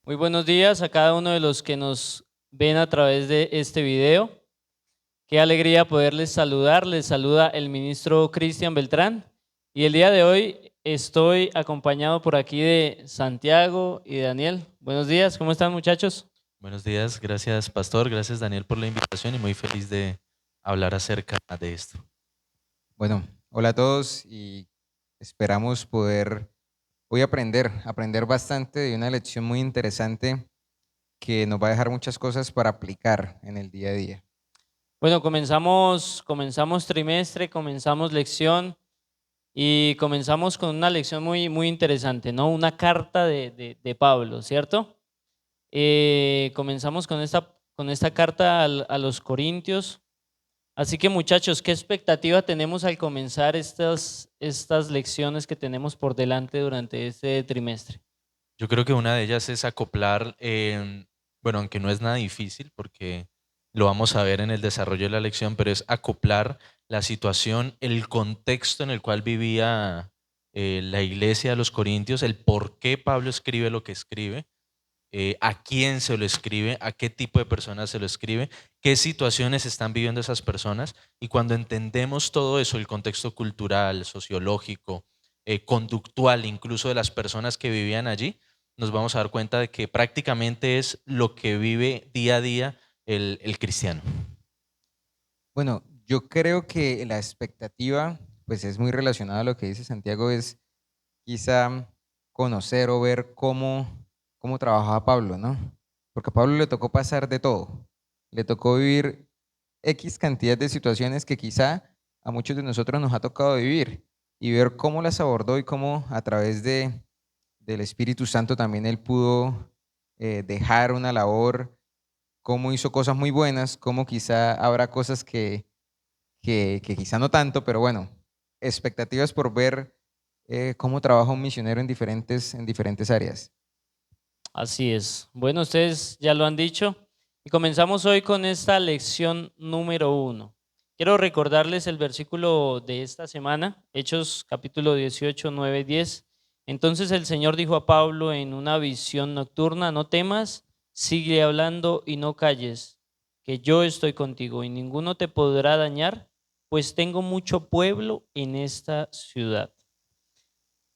Muy buenos días a cada uno de los que nos ven a través de este video. Qué alegría poderles saludar. Les saluda el ministro Cristian Beltrán y el día de hoy estoy acompañado por aquí de Santiago y Daniel. Buenos días, ¿cómo están, muchachos? Buenos días, gracias Pastor, gracias Daniel por la invitación y muy feliz de hablar acerca de esto. Bueno, hola a todos y esperamos poder hoy aprender bastante de una lección muy interesante que nos va a dejar muchas cosas para aplicar en el día a día. Bueno, comenzamos trimestre, comenzamos lección y comenzamos con una lección muy interesante, ¿no? Una carta de Pablo, ¿cierto? Comenzamos con esta carta a los Corintios. Así que, muchachos, ¿qué expectativa tenemos al comenzar estas lecciones que tenemos por delante durante este trimestre? Yo creo que una de ellas es acoplar, bueno, aunque no es nada difícil porque lo vamos a ver en el desarrollo de la lección, pero es acoplar la situación, el contexto en el cual vivía la iglesia de los Corintios, el por qué Pablo escribe lo que escribe, a quién se lo escribe, a qué tipo de personas se lo escribe, qué situaciones están viviendo esas personas. Y cuando entendemos todo eso, el contexto cultural, sociológico, conductual, incluso de las personas que vivían allí, nos vamos a dar cuenta de que prácticamente es lo que vive día a día el cristiano. Bueno, yo creo que la expectativa, pues es muy relacionada a lo que dice Santiago, es quizá conocer o ver cómo trabajaba Pablo, ¿no? Porque a Pablo le tocó pasar de todo, le tocó vivir X cantidad de situaciones que quizá a muchos de nosotros nos ha tocado vivir y ver cómo las abordó y cómo a través del Espíritu Santo también él pudo dejar una labor, cómo hizo cosas muy buenas, cómo quizá habrá cosas que quizá no tanto, pero bueno, expectativas por ver cómo trabaja un misionero en diferentes áreas. Así es. Bueno, ustedes ya lo han dicho y comenzamos hoy con esta lección número 1. Quiero recordarles el versículo de esta semana, Hechos capítulo 18, 9, 10. Entonces el Señor dijo a Pablo en una visión nocturna: no temas, sigue hablando y no calles, que yo estoy contigo y ninguno te podrá dañar, pues tengo mucho pueblo en esta ciudad.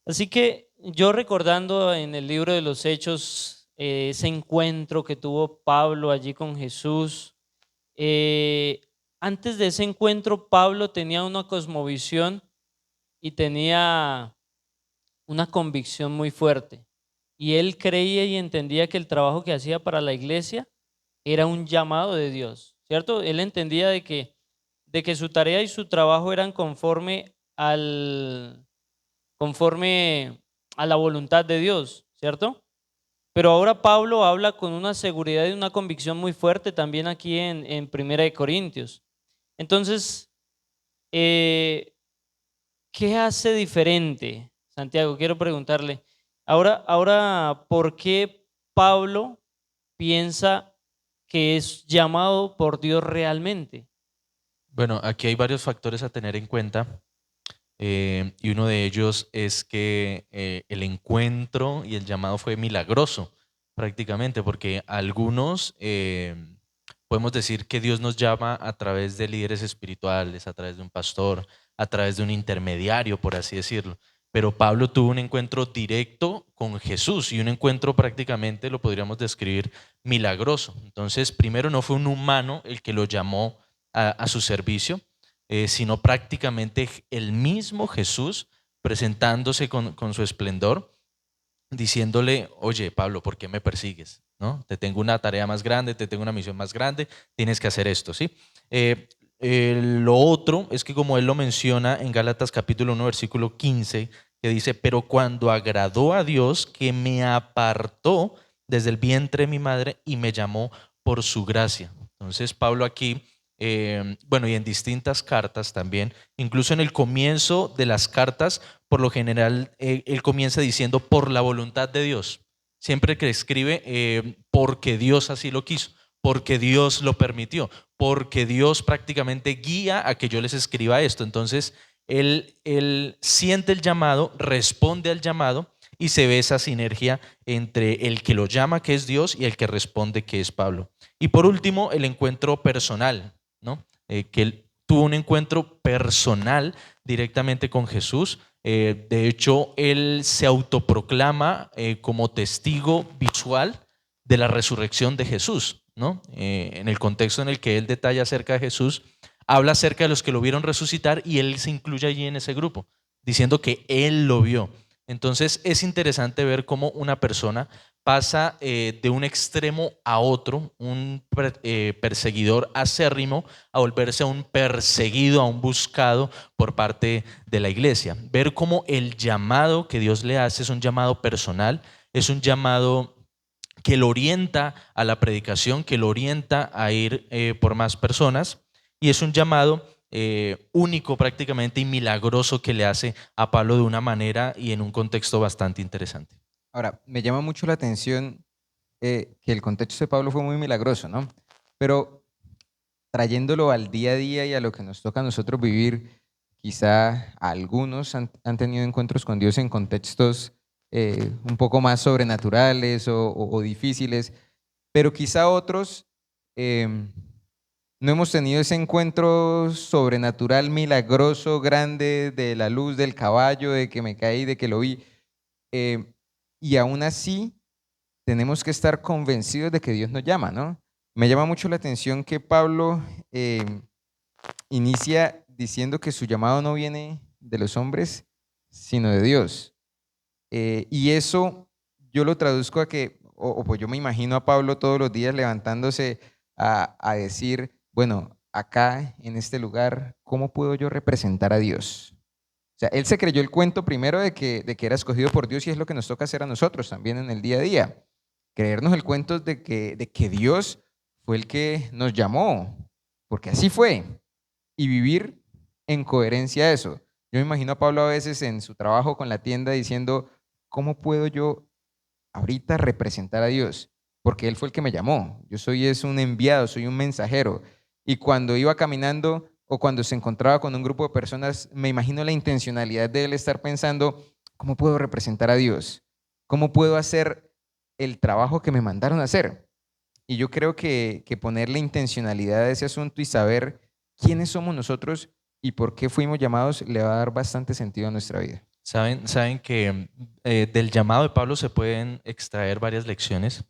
Así que yo, recordando en el libro de los Hechos ese encuentro que tuvo Pablo allí con Jesús, eh, antes de ese encuentro Pablo tenía una cosmovisión y tenía una convicción muy fuerte. Y él creía y entendía que el trabajo que hacía para la iglesia era un llamado de Dios, ¿cierto? Él entendía de que su tarea y su trabajo eran conforme a la voluntad de Dios, ¿cierto? Pero ahora Pablo habla con una seguridad y una convicción muy fuerte también aquí en Primera de Corintios. Entonces, eh, ¿qué hace diferente, Santiago? Quiero preguntarle, ahora, ¿por qué Pablo piensa que es llamado por Dios realmente? Bueno, aquí hay varios factores a tener en cuenta. Y uno de ellos es que el encuentro y el llamado fue milagroso prácticamente, porque algunos podemos decir que Dios nos llama a través de líderes espirituales, a través de un pastor, a través de un intermediario, por así decirlo. Pero Pablo tuvo un encuentro directo con Jesús y un encuentro prácticamente lo podríamos describir milagroso. Entonces, primero no fue un humano el que lo llamó a su servicio, sino prácticamente el mismo Jesús presentándose con su esplendor, diciéndole: oye, Pablo, ¿por qué me persigues? ¿No? Te tengo una tarea más grande, te tengo una misión más grande, tienes que hacer esto, ¿sí? Lo otro es que, como él lo menciona en Gálatas capítulo 1, versículo 15, que dice: pero cuando agradó a Dios, que me apartó desde el vientre de mi madre y me llamó por su gracia. Entonces Pablo aquí, bueno, y en distintas cartas también, incluso en el comienzo de las cartas, por lo general, él comienza diciendo por la voluntad de Dios. Siempre que escribe, porque Dios así lo quiso, porque Dios lo permitió, porque Dios prácticamente guía a que yo les escriba esto. Entonces, él siente el llamado, responde al llamado y se ve esa sinergia entre el que lo llama, que es Dios, y el que responde, que es Pablo. Y por último, el encuentro personal, ¿no? Que él tuvo un encuentro personal directamente con Jesús. De hecho, él se autoproclama como testigo visual de la resurrección de Jesús, ¿no? En el contexto en el que él detalla acerca de Jesús, habla acerca de los que lo vieron resucitar y él se incluye allí en ese grupo, diciendo que él lo vio. Entonces es interesante ver cómo una persona pasa de un extremo a otro, un perseguidor acérrimo, a volverse a un perseguido, a un buscado por parte de la iglesia. Ver cómo el llamado que Dios le hace es un llamado personal, es un llamado que lo orienta a la predicación, que lo orienta a ir por más personas, y es un llamado único prácticamente y milagroso que le hace a Pablo de una manera y en un contexto bastante interesante. Ahora, me llama mucho la atención que el contexto de Pablo fue muy milagroso, ¿no? Pero trayéndolo al día a día y a lo que nos toca a nosotros vivir, quizá algunos han tenido encuentros con Dios en contextos un poco más sobrenaturales o difíciles, pero quizá otros no hemos tenido ese encuentro sobrenatural, milagroso, grande, de la luz, del caballo, de que me caí, de que lo vi. eh, y aún así tenemos que estar convencidos de que Dios nos llama, ¿no? Me llama mucho la atención que Pablo inicia diciendo que su llamado no viene de los hombres, sino de Dios. Y eso yo lo traduzco a que, o pues yo me imagino a Pablo todos los días levantándose a decir, bueno, acá en este lugar, ¿cómo puedo yo representar a Dios? O sea, él se creyó el cuento primero de que era escogido por Dios y es lo que nos toca hacer a nosotros también en el día a día. Creernos el cuento de que Dios fue el que nos llamó, porque así fue, y vivir en coherencia a eso. Yo me imagino a Pablo a veces en su trabajo con la tienda diciendo, ¿cómo puedo yo ahorita representar a Dios? Porque Él fue el que me llamó. Yo soy es un enviado, soy un mensajero. Y cuando iba caminando o cuando se encontraba con un grupo de personas, me imagino la intencionalidad de Él estar pensando, ¿cómo puedo representar a Dios? ¿Cómo puedo hacer el trabajo que me mandaron a hacer? Y yo creo que ponerle intencionalidad a ese asunto y saber quiénes somos nosotros y por qué fuimos llamados le va a dar bastante sentido a nuestra vida. Saben que del llamado de Pablo se pueden extraer varias lecciones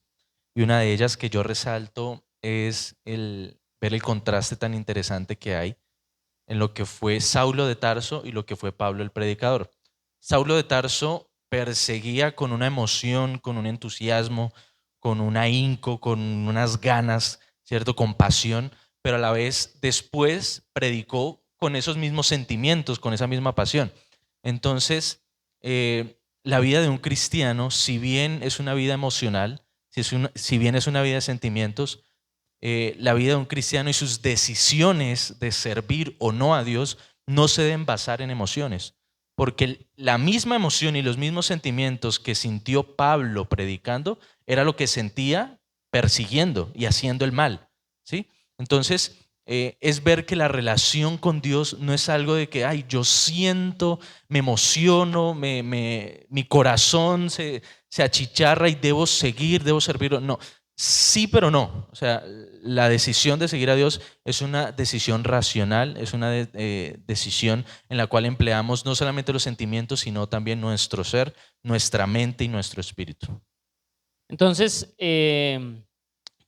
y una de ellas que yo resalto es ver el contraste tan interesante que hay en lo que fue Saulo de Tarso y lo que fue Pablo el predicador. Saulo de Tarso perseguía con una emoción, con un entusiasmo, con un ahínco, con unas ganas, ¿cierto? Con pasión, pero a la vez después predicó con esos mismos sentimientos, con esa misma pasión. Entonces, la vida de un cristiano, si bien es una vida emocional, si bien es una vida de sentimientos, la vida de un cristiano y sus decisiones de servir o no a Dios no se deben basar en emociones, porque la misma emoción y los mismos sentimientos que sintió Pablo predicando era lo que sentía persiguiendo y haciendo el mal, ¿sí? Entonces, es ver que la relación con Dios no es algo de que, ay, yo siento, me emociono, mi corazón se achicharra y debo seguir, debo servirlo. No, sí, pero no. O sea, la decisión de seguir a Dios es una decisión racional, es una decisión en la cual empleamos no solamente los sentimientos, sino también nuestro ser, nuestra mente y nuestro espíritu. Entonces,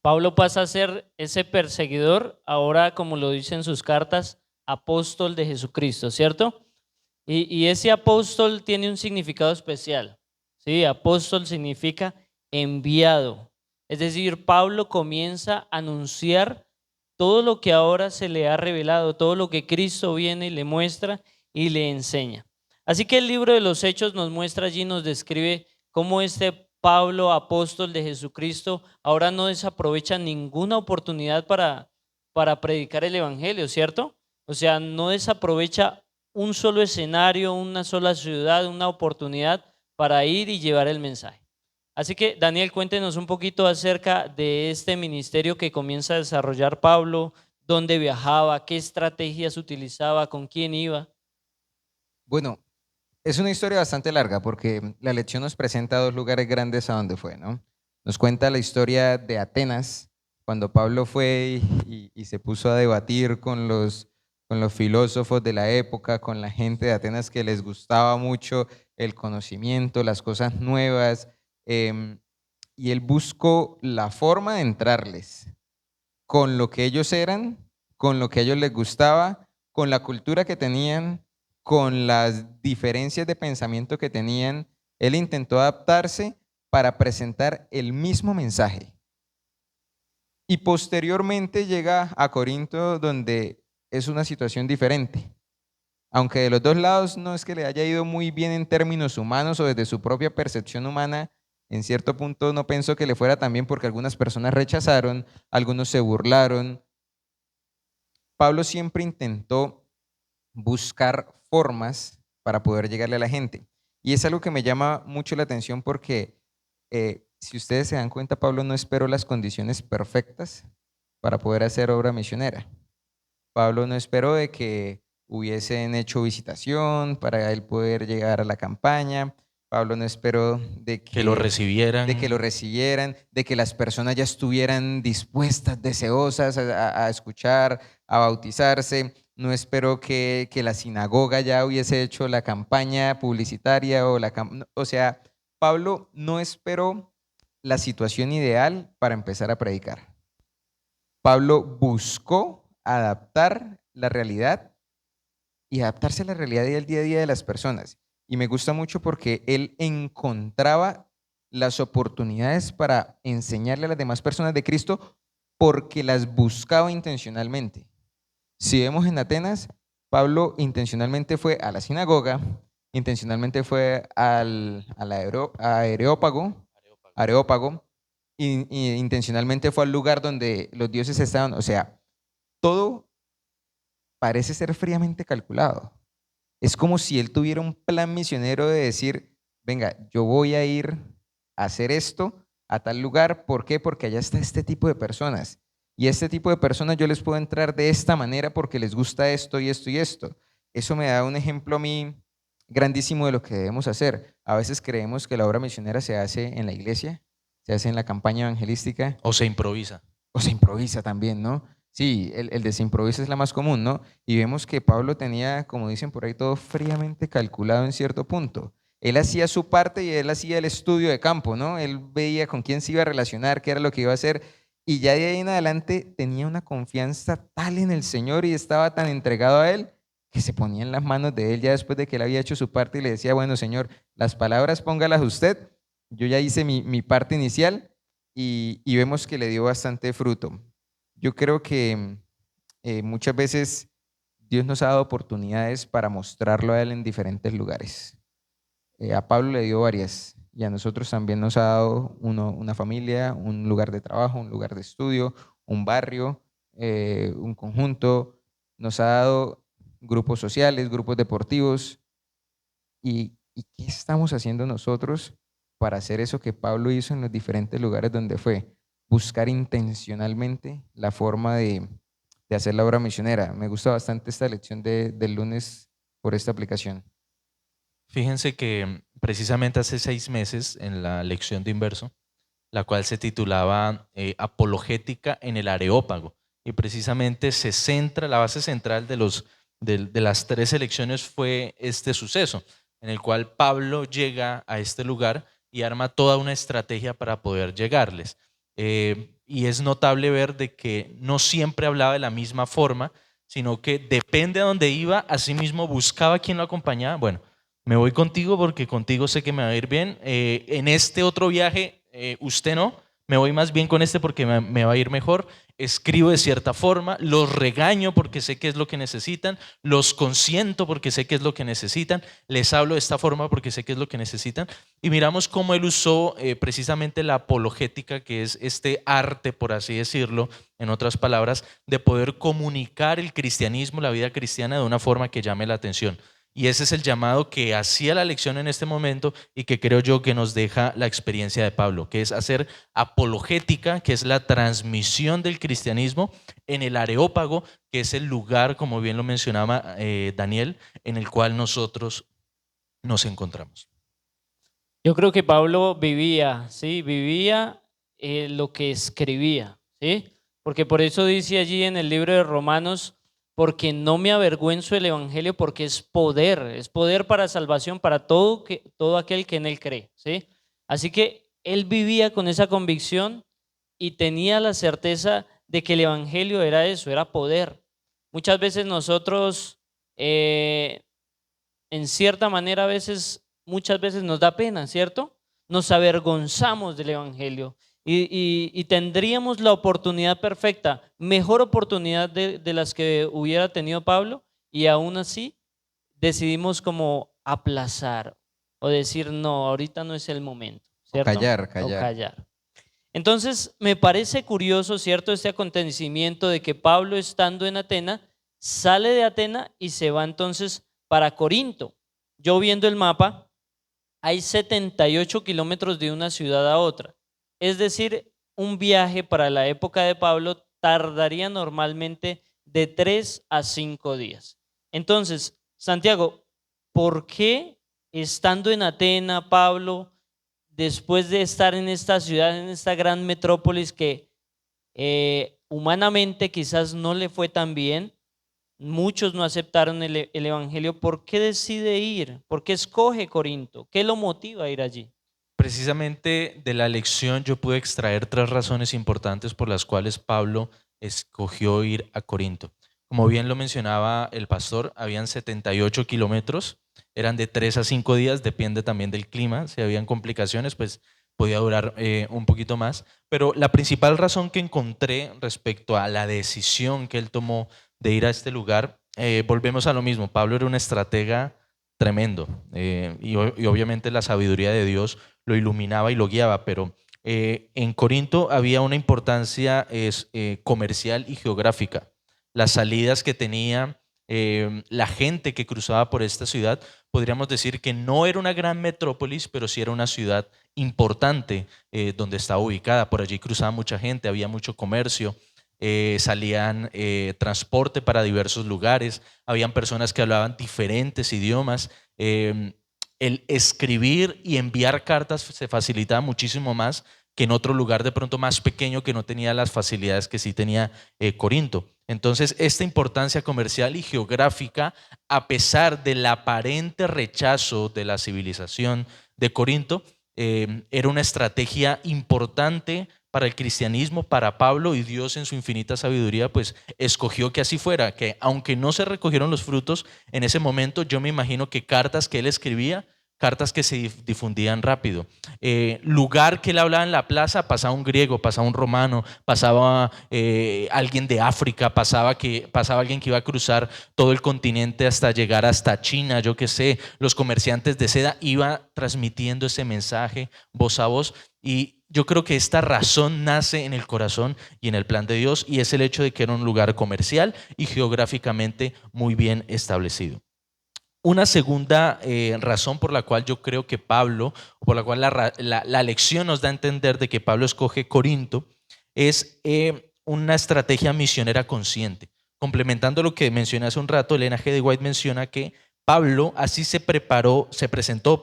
Pablo pasa a ser ese perseguidor, ahora como lo dice en sus cartas, apóstol de Jesucristo, ¿cierto? Y ese apóstol tiene un significado especial, ¿sí? Apóstol significa enviado. Es decir, Pablo comienza a anunciar todo lo que ahora se le ha revelado, todo lo que Cristo viene y le muestra y le enseña. Así que el libro de los Hechos nos muestra allí, nos describe cómo este Pablo, apóstol de Jesucristo, ahora no desaprovecha ninguna oportunidad para predicar el evangelio, ¿cierto? O sea, no desaprovecha un solo escenario, una sola ciudad, una oportunidad para ir y llevar el mensaje. Así que, Daniel, cuéntenos un poquito acerca de este ministerio que comienza a desarrollar Pablo, dónde viajaba, qué estrategias utilizaba, con quién iba. Bueno, Es una historia bastante larga porque la lección nos presenta dos lugares grandes a donde fue, ¿no? Nos cuenta la historia de Atenas, cuando Pablo fue y se puso a debatir con los filósofos de la época, con la gente de Atenas que les gustaba mucho el conocimiento, las cosas nuevas, em, y él buscó la forma de entrarles con lo que ellos eran, con lo que a ellos les gustaba, con la cultura que tenían, con las diferencias de pensamiento que tenían. Él intentó adaptarse para presentar el mismo mensaje. Y posteriormente llega a Corinto, donde es una situación diferente. Aunque de los dos lados no es que le haya ido muy bien en términos humanos o desde su propia percepción humana, en cierto punto no pensó que le fuera tan bien porque algunas personas rechazaron, algunos se burlaron. Pablo siempre intentó buscar formas para poder llegarle a la gente. Y es algo que me llama mucho la atención porque si ustedes se dan cuenta, Pablo no esperó las condiciones perfectas para poder hacer obra misionera. Pablo no esperó de que hubiesen hecho visitación para él poder llegar a la campaña. Pablo no esperó Que lo de que lo recibieran. recibieran, de que las personas ya estuvieran dispuestas, deseosas a escuchar, a bautizarse. No esperó que la sinagoga ya hubiese hecho la campaña publicitaria o sea, Pablo no esperó la situación ideal para empezar a predicar. Pablo buscó adaptar la realidad y adaptarse a la realidad del día a día de las personas. Y me gusta mucho porque él encontraba las oportunidades para enseñarle a las demás personas de Cristo porque las buscaba intencionalmente. Si vemos en Atenas, Pablo intencionalmente fue a la sinagoga, intencionalmente fue al Areópago, y intencionalmente fue al lugar donde los dioses estaban. O sea, todo parece ser fríamente calculado. Es como si él tuviera un plan misionero de decir, venga, yo voy a ir a hacer esto a tal lugar. ¿Por qué? Porque allá está este tipo de personas. Y a este tipo de personas yo les puedo entrar de esta manera porque les gusta esto y esto y esto. Eso me da un ejemplo a mí grandísimo de lo que debemos hacer. A veces creemos que la obra misionera se hace en la iglesia, se hace en la campaña evangelística, O se improvisa. o se improvisa también, ¿no? Sí, el de se improvisa es la más común, ¿no? Y vemos que Pablo tenía, como dicen por ahí, todo fríamente calculado en cierto punto. Él hacía su parte y él hacía el estudio de campo, ¿no? Él veía con quién se iba a relacionar, qué era lo que iba a hacer, y ya de ahí en adelante tenía una confianza tal en el Señor y estaba tan entregado a Él que se ponía en las manos de Él ya después de que Él había hecho su parte y le decía, bueno, Señor, las palabras póngalas usted, yo ya hice mi parte inicial y vemos que le dio bastante fruto. Yo creo que muchas veces Dios nos ha dado oportunidades para mostrarlo a Él en diferentes lugares. A Pablo le dio varias y a nosotros también nos ha dado una familia, un lugar de trabajo, un lugar de estudio, un barrio, un conjunto. Nos ha dado grupos sociales, grupos deportivos. ¿Y qué estamos haciendo nosotros para hacer eso que Pablo hizo en los diferentes lugares donde fue? Buscar intencionalmente la forma de hacer la obra misionera. Me gusta bastante esta lección del lunes por esta aplicación. Fíjense que precisamente hace 6 meses en la lección de Inverso, la cual se titulaba Apologética en el Areópago, y precisamente se centra, la base central de las 3 lecciones fue este suceso, en el cual Pablo llega a este lugar y arma toda una estrategia para poder llegarles. Y es notable ver de que no siempre hablaba de la misma forma, sino que depende a dónde iba, asimismo buscaba quien lo acompañaba. Bueno, me voy contigo porque contigo sé que me va a ir bien. En este otro viaje, usted no. Me voy más bien con este porque me va a ir mejor. Escribo de cierta forma, los regaño porque sé que es lo que necesitan, los consiento porque sé que es lo que necesitan, les hablo de esta forma porque sé que es lo que necesitan. Y miramos cómo él usó precisamente la apologética, que es este arte, por así decirlo, en otras palabras, de poder comunicar el cristianismo, la vida cristiana, de una forma que llame la atención. Y ese es el llamado que hacía la lección en este momento y que creo yo que nos deja la experiencia de Pablo, que es hacer apologética, que es la transmisión del cristianismo en el Areópago, que es el lugar, como bien lo mencionaba Daniel, en el cual nosotros nos encontramos. Yo creo que Pablo vivía, ¿sí? Vivía lo que escribía, ¿sí? Porque por eso dice allí en el libro de Romanos, porque no me avergüenzo del evangelio, porque es poder para salvación para todo aquel que en él cree, ¿sí? Así que él vivía con esa convicción y tenía la certeza de que el evangelio era eso, era poder. Muchas veces nosotros, en cierta manera, muchas veces nos da pena, ¿cierto? Nos avergonzamos del evangelio y tendríamos la oportunidad perfecta, mejor oportunidad de las que hubiera tenido Pablo, y aún así decidimos como aplazar o decir, no, ahorita no es el momento, O ¿cierto? callar, O callar. callar. Entonces, me parece curioso, ¿cierto? Este acontecimiento de que Pablo, estando en Atenas, sale de Atenas y se va entonces para Corinto. Yo viendo el mapa, hay 78 kilómetros de una ciudad a otra. Es decir, un viaje para la época de Pablo tardaría normalmente de 3 a 5 días. Entonces, Santiago, ¿por qué estando en Atenas, Pablo, después de estar en esta ciudad, en esta gran metrópolis que humanamente quizás no le fue tan bien, muchos no aceptaron el evangelio, ¿por qué decide ir? ¿Por qué escoge Corinto? ¿Qué lo motiva a ir allí? Precisamente de la lección yo pude extraer 3 razones importantes por las cuales Pablo escogió ir a Corinto. Como bien lo mencionaba el pastor, habían 78 kilómetros, eran de 3 a 5 días, depende también del clima. Si habían complicaciones, pues podía durar un poquito más. Pero la principal razón que encontré respecto a la decisión que él tomó de ir a este lugar, volvemos a lo mismo. Pablo era un estratega tremendo, y obviamente la sabiduría de Dios lo iluminaba y lo guiaba, pero en Corinto había una importancia comercial y geográfica. Las salidas que tenía, la gente que cruzaba por esta ciudad, podríamos decir que no era una gran metrópolis, pero sí era una ciudad importante donde estaba ubicada. Por allí cruzaba mucha gente, había mucho comercio, salían transporte para diversos lugares, habían personas que hablaban diferentes idiomas. El escribir y enviar cartas se facilitaba muchísimo más que en otro lugar de pronto más pequeño que no tenía las facilidades que sí tenía Corinto. Entonces, esta importancia comercial y geográfica, a pesar del aparente rechazo de la civilización de Corinto, era una estrategia importante para el cristianismo, para Pablo, y Dios en su infinita sabiduría pues escogió que así fuera, que aunque no se recogieron los frutos en ese momento, yo me imagino que cartas que él escribía, cartas que se difundían rápido. Lugar que él hablaba en la plaza, pasaba un griego, pasaba un romano, pasaba alguien de África, pasaba alguien que iba a cruzar todo el continente hasta llegar hasta China, yo qué sé, los comerciantes de seda, iba transmitiendo ese mensaje voz a voz. Y yo creo que esta razón nace en el corazón y en el plan de Dios, y es el hecho de que era un lugar comercial y geográficamente muy bien establecido. Una segunda razón por la cual yo creo que Pablo, por la cual la lección nos da a entender de que Pablo escoge Corinto, es una estrategia misionera consciente. Complementando lo que mencioné hace un rato, Elena G. de White menciona que Pablo así se presentó,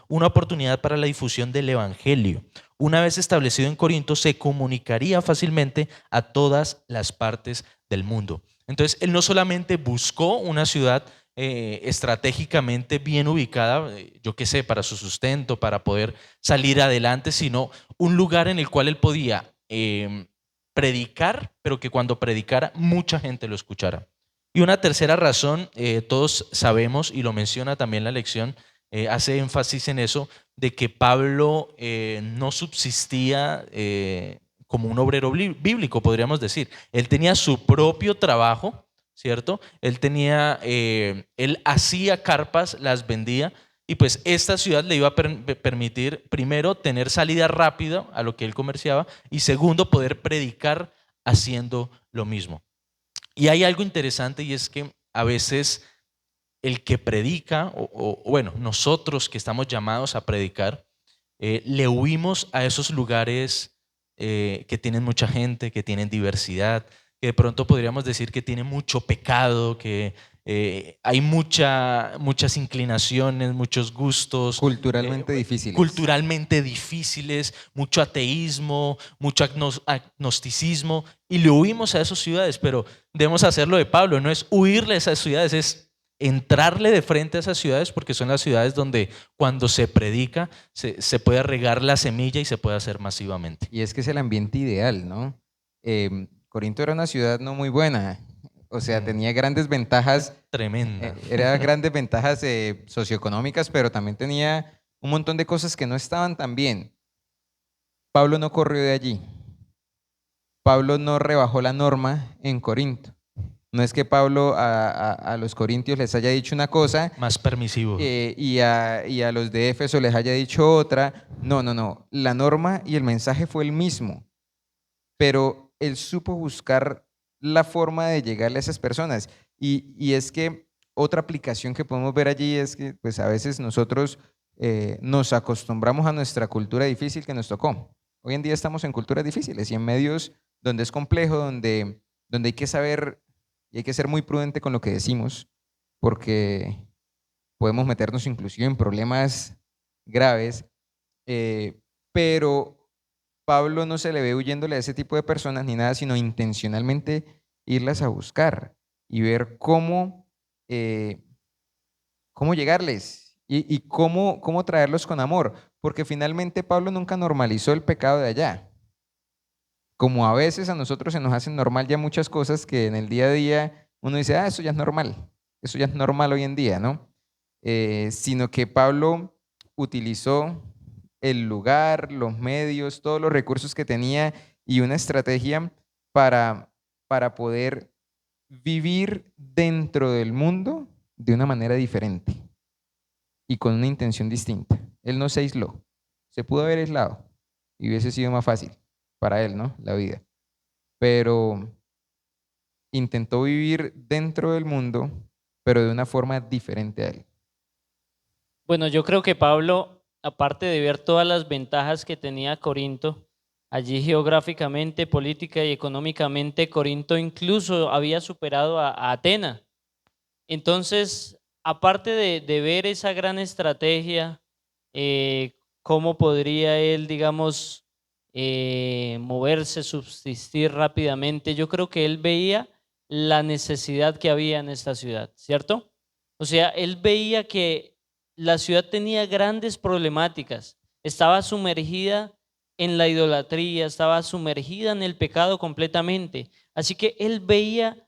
una oportunidad para la difusión del evangelio. Una vez establecido en Corinto, se comunicaría fácilmente a todas las partes del mundo. Entonces, él no solamente buscó una ciudad estratégicamente bien ubicada, yo qué sé, para su sustento, para poder salir adelante, sino un lugar en el cual él podía predicar, pero que cuando predicara mucha gente lo escuchara. Y una tercera razón, todos sabemos, y lo menciona también la lección, hace énfasis en eso, de que Pablo no subsistía como un obrero bíblico, podríamos decir. Él tenía su propio trabajo, ¿cierto? Él hacía carpas, las vendía, y pues esta ciudad le iba a permitir, primero, tener salida rápida a lo que él comerciaba, y segundo, poder predicar haciendo lo mismo. Y hay algo interesante, y es que a veces el que predica, bueno, nosotros que estamos llamados a predicar, le huimos a esos lugares que tienen mucha gente, que tienen diversidad, que de pronto podríamos decir que tienen mucho pecado, que hay muchas inclinaciones, muchos gustos, Culturalmente difíciles. culturalmente difíciles, mucho ateísmo, mucho agnosticismo, y le huimos a esas ciudades, pero debemos hacerlo de Pablo, no es huirle a esas ciudades, es entrarle de frente a esas ciudades, porque son las ciudades donde cuando se predica se puede regar la semilla y se puede hacer masivamente. Y es que es el ambiente ideal, ¿no? Corinto era una ciudad no muy buena, o sea, tenía grandes ventajas, Tremenda. era grandes ventajas socioeconómicas, pero también tenía un montón de cosas que no estaban tan bien. Pablo no corrió de allí. Pablo no rebajó la norma en Corinto. No es que Pablo a los corintios les haya dicho una cosa Más permisivo. y a los de Éfeso les haya dicho otra. No, no, no. La norma y el mensaje fue el mismo, pero él supo buscar la forma de llegarle a esas personas. Y es que otra aplicación que podemos ver allí es que pues a veces nosotros nos acostumbramos a nuestra cultura difícil que nos tocó. Hoy en día estamos en culturas difíciles y en medios donde es complejo, donde hay que saber y hay que ser muy prudente con lo que decimos, porque podemos meternos inclusive en problemas graves, pero Pablo no se le ve huyéndole a ese tipo de personas ni nada, sino intencionalmente irlas a buscar y ver eh, cómo llegarles y cómo traerlos con amor, porque finalmente Pablo nunca normalizó el pecado de allá. Como a veces a nosotros se nos hacen normal ya muchas cosas que en el día a día uno dice, ah, eso ya es normal, eso ya es normal hoy en día, ¿no? Sino que Pablo utilizó el lugar, los medios, todos los recursos que tenía y una estrategia para poder vivir dentro del mundo de una manera diferente y con una intención distinta. Él no se aisló, se pudo haber aislado y hubiese sido más fácil para él, ¿no? La vida. Pero intentó vivir dentro del mundo, pero de una forma diferente a él. Bueno, yo creo que Pablo, aparte de ver todas las ventajas que tenía Corinto, allí geográficamente, política y económicamente, Corinto incluso había superado a Atenas. Entonces, aparte de ver esa gran estrategia, cómo podría él, digamos, moverse, subsistir rápidamente, yo creo que él veía la necesidad que había en esta ciudad, ¿cierto? O sea, él veía que la ciudad tenía grandes problemáticas, estaba sumergida en la idolatría, estaba sumergida en el pecado completamente. Así que él veía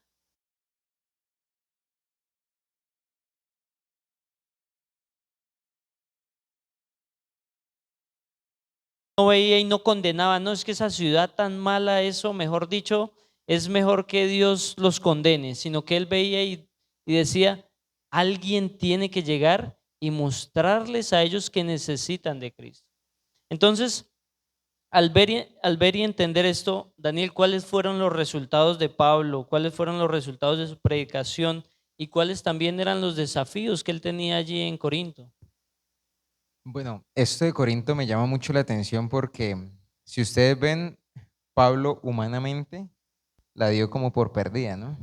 no veía y no condenaba, no es que esa ciudad tan mala, eso, mejor dicho, es mejor que Dios los condene, sino que él veía y decía, alguien tiene que llegar y mostrarles a ellos que necesitan de Cristo. Entonces, al ver y entender esto, Daniel, ¿cuáles fueron los resultados de Pablo? ¿Cuáles fueron los resultados de su predicación? ¿Y cuáles también eran los desafíos que él tenía allí en Corinto? Bueno, esto de Corinto me llama mucho la atención porque si ustedes ven, Pablo humanamente la dio como por perdida, ¿no?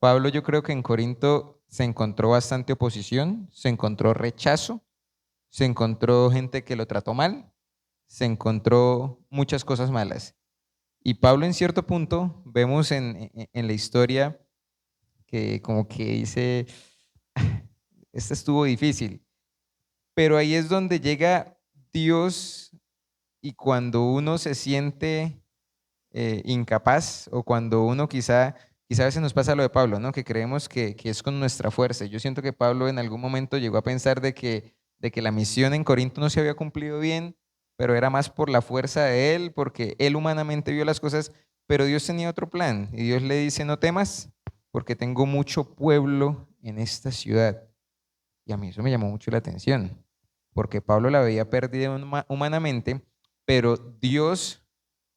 Pablo yo creo que en Corinto se encontró bastante oposición, se encontró rechazo, se encontró gente que lo trató mal, se encontró muchas cosas malas. Y Pablo en cierto punto vemos en la historia que como que dice, esta estuvo difícil, pero ahí es donde llega Dios y cuando uno se siente incapaz o cuando uno quizá a veces nos pasa lo de Pablo, ¿no? Que creemos que es con nuestra fuerza. Yo siento que Pablo en algún momento llegó a pensar de que la misión en Corinto no se había cumplido bien, pero era más por la fuerza de él, porque él humanamente vio las cosas, pero Dios tenía otro plan y Dios le dice, no temas, porque tengo mucho pueblo en esta ciudad. Y a mí eso me llamó mucho la atención, porque Pablo la veía perdida humanamente, pero Dios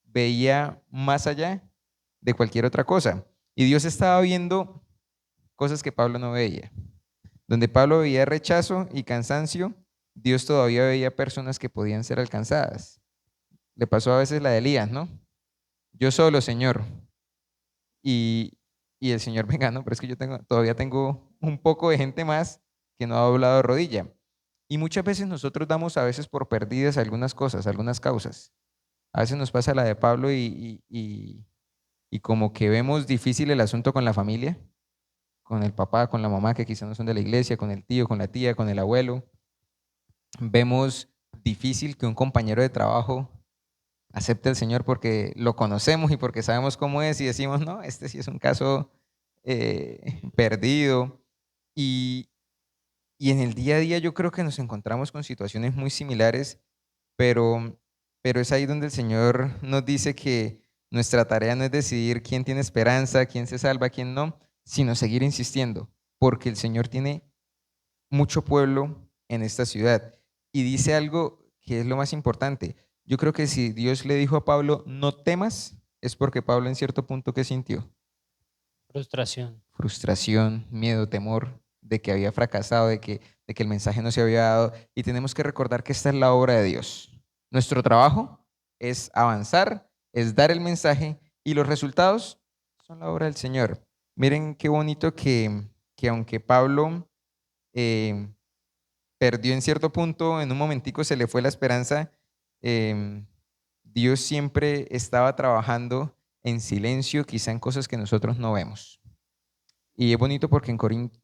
veía más allá de cualquier otra cosa. Y Dios estaba viendo cosas que Pablo no veía. Donde Pablo veía rechazo y cansancio, Dios todavía veía personas que podían ser alcanzadas. Le pasó a veces la de Elías, ¿no? Yo solo, Señor. Y, y el Señor, venga, no, pero es que todavía tengo un poco de gente más que no ha doblado rodilla. Y muchas veces nosotros damos a veces por perdidas algunas cosas, algunas causas. A veces nos pasa la de Pablo y como que vemos difícil el asunto con la familia, con el papá, con la mamá, que quizás no son de la iglesia, con el tío, con la tía, con el abuelo. Vemos difícil que un compañero de trabajo acepte al Señor porque lo conocemos y porque sabemos cómo es y decimos, no, este sí es un caso perdido. Y, y en el día a día yo creo que nos encontramos con situaciones muy similares, pero, pero es ahí donde el Señor nos dice que nuestra tarea no es decidir quién tiene esperanza, quién se salva, quién no, sino seguir insistiendo, porque el Señor tiene mucho pueblo en esta ciudad. Y dice algo que es lo más importante. Yo creo que si Dios le dijo a Pablo, no temas, es porque Pablo en cierto punto, ¿qué sintió? Frustración. Frustración, miedo, temor de que había fracasado, de que el mensaje no se había dado. Y tenemos que recordar que esta es la obra de Dios. Nuestro trabajo es avanzar, es dar el mensaje y los resultados son la obra del Señor. Miren qué bonito que aunque Pablo eh, perdió en cierto punto, en un momentico se le fue la esperanza, eh, Dios siempre estaba trabajando en silencio, quizá en cosas que nosotros no vemos. Y es bonito porque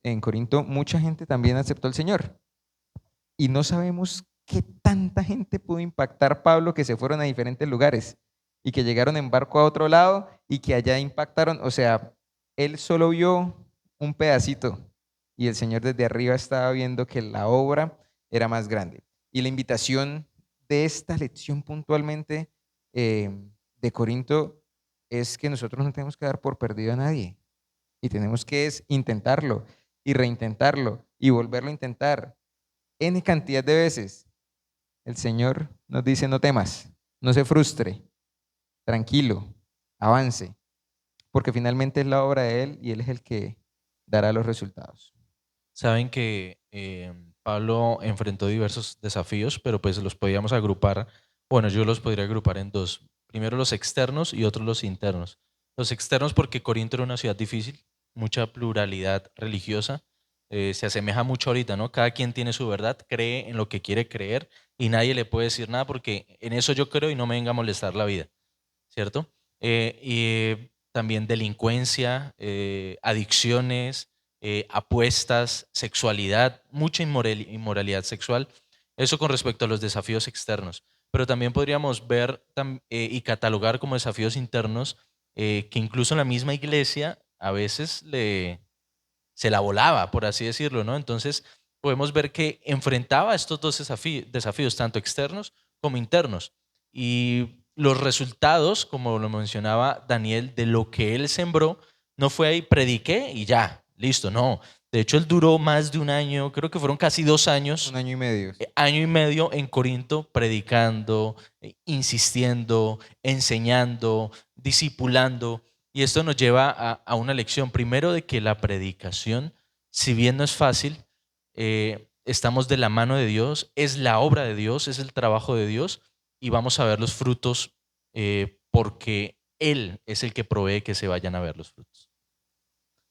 en Corinto mucha gente también aceptó al Señor. Y no sabemos qué tanta gente pudo impactar Pablo que se fueron a diferentes lugares y que llegaron en barco a otro lado y que allá impactaron. O sea, él solo vio un pedacito y el Señor desde arriba estaba viendo que la obra era más grande. Y la invitación de esta lección puntualmente de Corinto es que nosotros no tenemos que dar por perdido a nadie y tenemos que intentarlo y reintentarlo y volverlo a intentar N cantidad de veces. El Señor nos dice, no temas, no se frustre, tranquilo, avance, porque finalmente es la obra de Él y Él es el que dará los resultados. Saben que Pablo enfrentó diversos desafíos, pero pues los podíamos agrupar, bueno, yo los podría agrupar en dos. Primero los externos y otros los internos. Los externos porque Corinto era una ciudad difícil, mucha pluralidad religiosa, se asemeja mucho ahorita, ¿no? Cada quien tiene su verdad, cree en lo que quiere creer y nadie le puede decir nada porque en eso yo creo y no me venga a molestar la vida, ¿cierto? Y también delincuencia, adicciones, apuestas, sexualidad, mucha inmoralidad sexual. Eso con respecto a los desafíos externos. Pero también podríamos ver y catalogar como desafíos internos que incluso en la misma iglesia a veces se la volaba, por así decirlo, ¿no? Entonces podemos ver que enfrentaba estos dos desafíos, tanto externos como internos. Y los resultados, como lo mencionaba Daniel, de lo que él sembró, no fue ahí, prediqué y ya, listo, no. De hecho, él duró más de un año, creo que fueron casi 2 años, Un año y medio. año y medio en Corinto, predicando, insistiendo, enseñando, discipulando. Y esto nos lleva a una lección, primero de que la predicación, si bien no es fácil, estamos de la mano de Dios, es la obra de Dios, es el trabajo de Dios y vamos a ver los frutos porque Él es el que provee que se vayan a ver los frutos.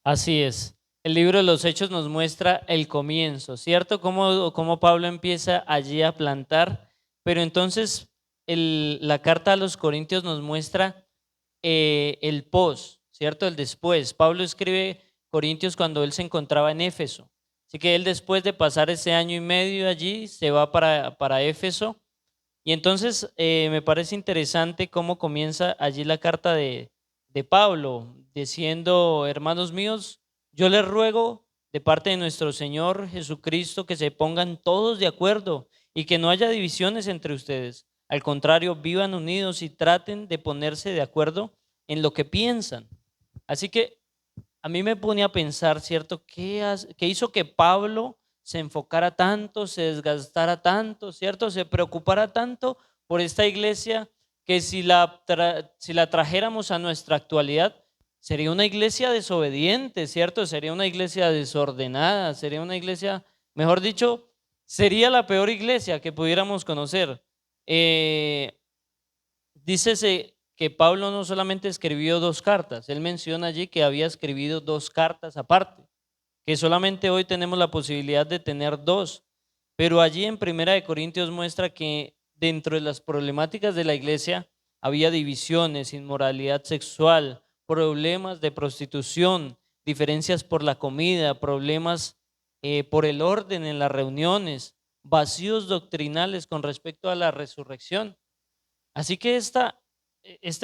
Así es. El libro de los Hechos nos muestra el comienzo, ¿cierto? Cómo Pablo empieza allí a plantar, pero entonces la carta a los Corintios nos muestra el pos, ¿cierto? El después. Pablo escribe Corintios cuando él se encontraba en Éfeso. Así que él después de pasar ese año y medio allí, se va para Éfeso. Y entonces me parece interesante cómo comienza allí la carta de Pablo, diciendo, hermanos míos, yo les ruego de parte de nuestro Señor Jesucristo que se pongan todos de acuerdo y que no haya divisiones entre ustedes. Al contrario, vivan unidos y traten de ponerse de acuerdo en lo que piensan. Así que a mí me pone a pensar, ¿cierto? ¿Qué hizo que Pablo se enfocara tanto, se desgastara tanto, ¿cierto? Se preocupara tanto por esta iglesia que si la trajéramos a nuestra actualidad, sería una iglesia desobediente, ¿cierto? Sería una iglesia desordenada, sería una iglesia, mejor dicho, sería la peor iglesia que pudiéramos conocer. Dícese que Pablo no solamente escribió 2 cartas, él menciona allí que había escrito 2 cartas aparte, que solamente hoy tenemos la posibilidad de tener 2, pero allí en Primera de Corintios muestra que dentro de las problemáticas de la iglesia había divisiones, inmoralidad sexual, problemas de prostitución, diferencias por la comida, problemas por el orden en las reuniones, vacíos doctrinales con respecto a la resurrección. Así que esta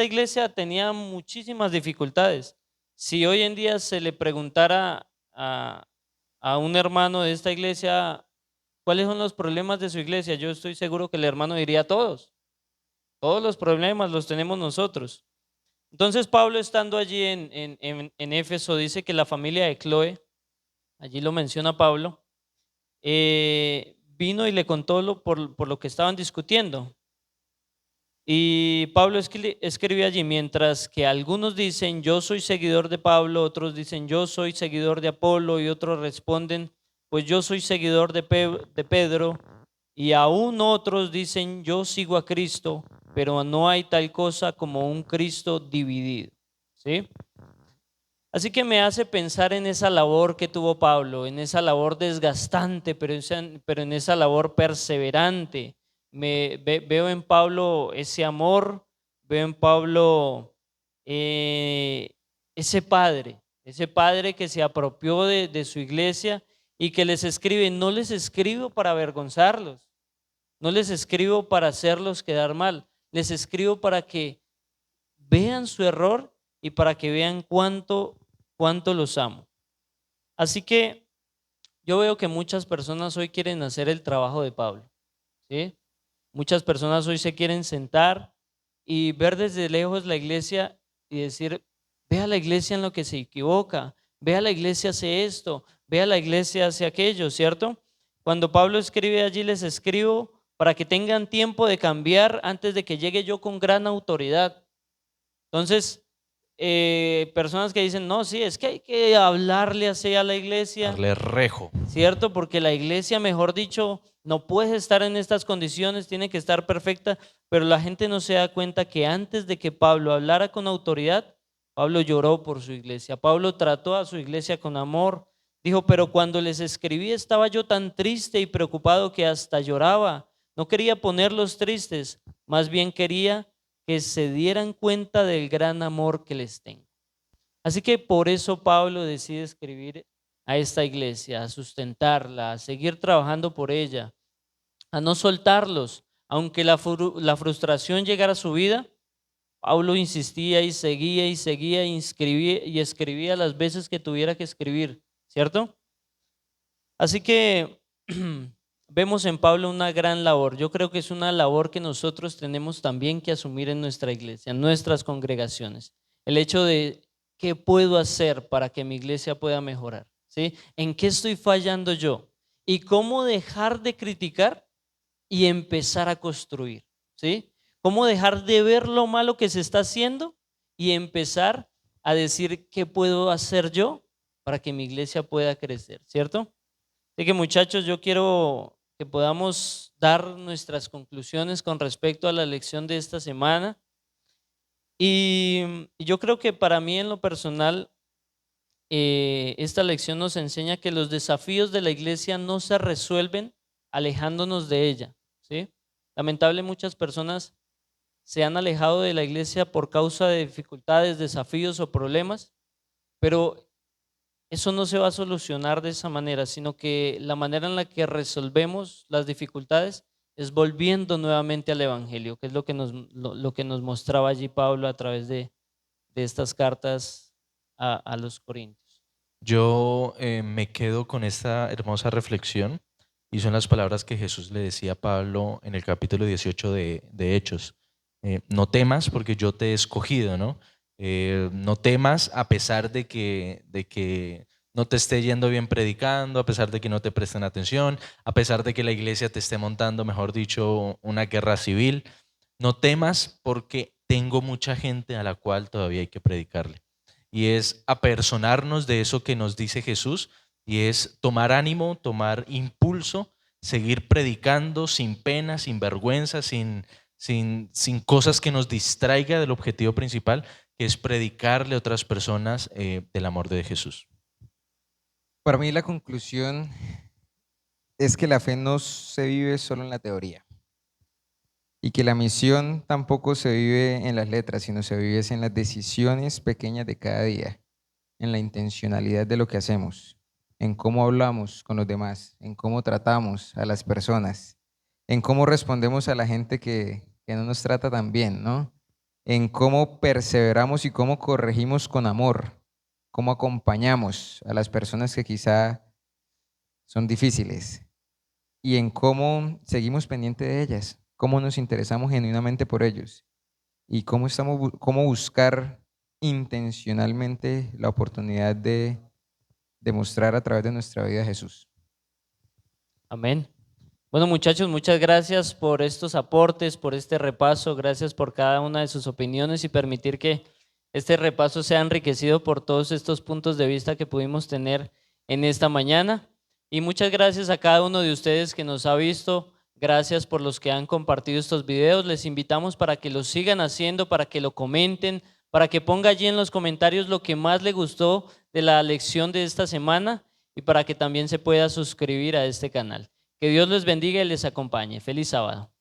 iglesia tenía muchísimas dificultades. Si hoy en día se le preguntara a un hermano de esta iglesia cuáles son los problemas de su iglesia, yo estoy seguro que el hermano diría todos los problemas los tenemos nosotros. Entonces Pablo, estando allí en Éfeso, dice que la familia de Cloé, allí lo menciona Pablo, vino y le contó por lo que estaban discutiendo. Y Pablo escribe allí: mientras que algunos dicen yo soy seguidor de Pablo, otros dicen yo soy seguidor de Apolo, y otros responden pues yo soy seguidor de Pedro, y aún otros dicen yo sigo a Cristo, pero no hay tal cosa como un Cristo dividido. ¿Sí? Así que me hace pensar en esa labor que tuvo Pablo, en esa labor desgastante, pero en esa labor perseverante. Veo en Pablo ese amor, veo en Pablo ese padre que se apropió de su iglesia y que les escribe: no les escribo para avergonzarlos, no les escribo para hacerlos quedar mal, les escribo para que vean su error y para que vean cuánto los amo. Así que yo veo que muchas personas hoy quieren hacer el trabajo de Pablo, ¿sí? Muchas personas hoy se quieren sentar y ver desde lejos la iglesia y decir: ve a la iglesia en lo que se equivoca, ve a la iglesia hace esto, ve a la iglesia hace aquello, ¿cierto? Cuando Pablo escribe allí: les escribo para que tengan tiempo de cambiar antes de que llegue yo con gran autoridad. Entonces, personas que dicen: no, sí, es que hay que hablarle así a la iglesia, Darle rejo. ¿cierto? Porque la iglesia, mejor dicho, no puede estar en estas condiciones, tiene que estar perfecta, pero la gente no se da cuenta que antes de que Pablo hablara con autoridad, Pablo lloró por su iglesia, Pablo trató a su iglesia con amor. Dijo: pero cuando les escribí estaba yo tan triste y preocupado que hasta lloraba. No quería ponerlos tristes, más bien quería que se dieran cuenta del gran amor que les tengo. Así que por eso Pablo decide escribir a esta iglesia, a sustentarla, a seguir trabajando por ella, a no soltarlos. Aunque la frustración llegara a su vida, Pablo insistía y seguía y escribía las veces que tuviera que escribir, ¿cierto? Así que vemos en Pablo una gran labor. Yo creo que es una labor que nosotros tenemos también que asumir en nuestra iglesia, en nuestras congregaciones. El hecho de qué puedo hacer para que mi iglesia pueda mejorar, ¿sí? ¿En qué estoy fallando yo? Y cómo dejar de criticar y empezar a construir, ¿sí? Cómo dejar de ver lo malo que se está haciendo y empezar a decir qué puedo hacer yo para que mi iglesia pueda crecer, ¿cierto? Así que, muchachos, yo quiero que podamos dar nuestras conclusiones con respecto a la lección de esta semana. Y yo creo que para mí, en lo personal, esta lección nos enseña que los desafíos de la iglesia no se resuelven alejándonos de ella, ¿sí? Lamentablemente muchas personas se han alejado de la iglesia por causa de dificultades, desafíos o problemas, pero eso no se va a solucionar de esa manera, sino que la manera en la que resolvemos las dificultades es volviendo nuevamente al Evangelio, que es lo que nos mostraba allí Pablo a través de estas cartas a los Corintios. Yo me quedo con esta hermosa reflexión y son las palabras que Jesús le decía a Pablo en el capítulo 18 de Hechos. No temas porque yo te he escogido, ¿no? No temas a pesar de que no te esté yendo bien predicando, a pesar de que no te presten atención, a pesar de que la iglesia te esté montando, mejor dicho, una guerra civil. No temas porque tengo mucha gente a la cual todavía hay que predicarle. Y es apersonarnos de eso que nos dice Jesús, y es tomar ánimo, tomar impulso, seguir predicando sin pena, sin vergüenza, sin sin cosas que nos distraiga del objetivo principal, que es predicarle a otras personas del amor de Jesús. Para mí la conclusión es que la fe no se vive solo en la teoría y que la misión tampoco se vive en las letras, sino se vive en las decisiones pequeñas de cada día, en la intencionalidad de lo que hacemos, en cómo hablamos con los demás, en cómo tratamos a las personas, en cómo respondemos a la gente que no nos trata tan bien, ¿no? En cómo perseveramos y cómo corregimos con amor, cómo acompañamos a las personas que quizá son difíciles y en cómo seguimos pendientes de ellas, cómo nos interesamos genuinamente por ellos y cómo buscar intencionalmente la oportunidad de demostrar a través de nuestra vida a Jesús. Amén. Bueno, muchachos, muchas gracias por estos aportes, por este repaso, gracias por cada una de sus opiniones y permitir que este repaso sea enriquecido por todos estos puntos de vista que pudimos tener en esta mañana. Y muchas gracias a cada uno de ustedes que nos ha visto, gracias por los que han compartido estos videos. Les invitamos para que lo sigan haciendo, para que lo comenten, para que ponga allí en los comentarios lo que más le gustó de la lección de esta semana y para que también se pueda suscribir a este canal. Que Dios les bendiga y les acompañe. Feliz sábado.